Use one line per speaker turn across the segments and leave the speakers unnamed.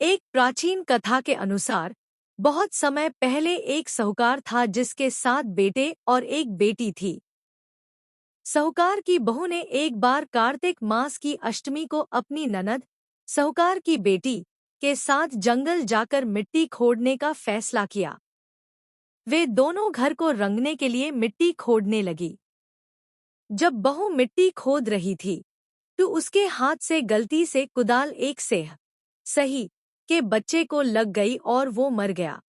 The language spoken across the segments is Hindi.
एक प्राचीन कथा के अनुसार बहुत समय पहले एक साहूकार था जिसके 7 बेटे और एक बेटी थी। साहूकार की बहू ने एक बार कार्तिक मास की अष्टमी को अपनी ननद साहूकार की बेटी के साथ जंगल जाकर मिट्टी खोदने का फैसला किया। वे दोनों घर को रंगने के लिए मिट्टी खोदने लगी। जब बहू मिट्टी खोद रही थी तो उसके हाथ से गलती से कुदाल एक सेह सही के बच्चे को लग गई और वो मर गया।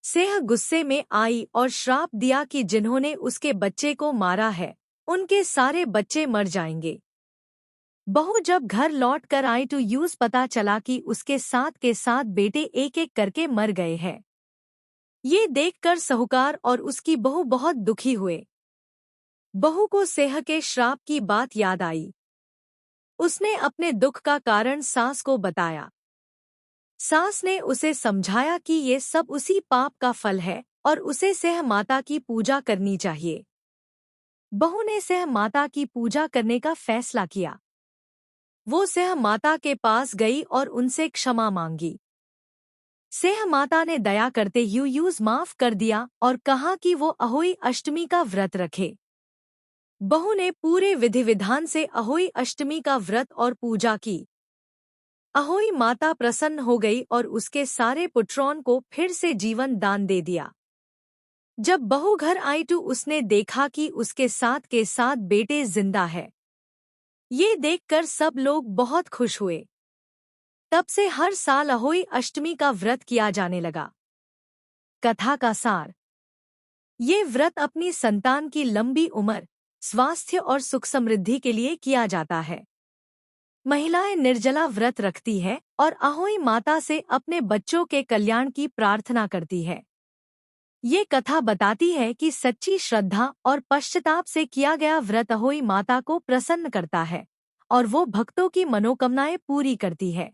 सेह गुस्से में आई और श्राप दिया कि जिन्होंने उसके बच्चे को मारा है उनके सारे बच्चे मर जाएंगे। बहू जब घर लौट कर आई तो यूं पता चला कि उसके 7 के 7 बेटे एक एक करके मर गए हैं। ये देखकर साहूकार और उसकी बहू बहुत दुखी हुए। बहू को सेह के श्राप की बात याद आई। उसने अपने दुख का कारण सास को बताया। सास ने उसे समझाया कि ये सब उसी पाप का फल है और उसे सेह माता की पूजा करनी चाहिए। बहू ने सेह माता की पूजा करने का फैसला किया। वो सेह माता के पास गई और उनसे क्षमा मांगी। सेह माता ने दया करते हुए माफ कर दिया और कहा कि वो अहोई अष्टमी का व्रत रखे। बहू ने पूरे विधि विधान से अहोई अष्टमी का व्रत और पूजा की। अहोई माता प्रसन्न हो गई और उसके सारे पुत्रों को फिर से जीवन दान दे दिया। जब बहू घर आई तो उसने देखा कि उसके 7 के 7 बेटे जिंदा है। ये देखकर सब लोग बहुत खुश हुए। तब से हर साल अहोई अष्टमी का व्रत किया जाने लगा। कथा का सार: ये व्रत अपनी संतान की लंबी उम्र, स्वास्थ्य और सुख समृद्धि के लिए किया जाता है। महिलाएं निर्जला व्रत रखती है और अहोई माता से अपने बच्चों के कल्याण की प्रार्थना करती है। ये कथा बताती है कि सच्ची श्रद्धा और पश्चाताप से किया गया व्रत अहोई माता को प्रसन्न करता है और वो भक्तों की मनोकामनाएं पूरी करती है।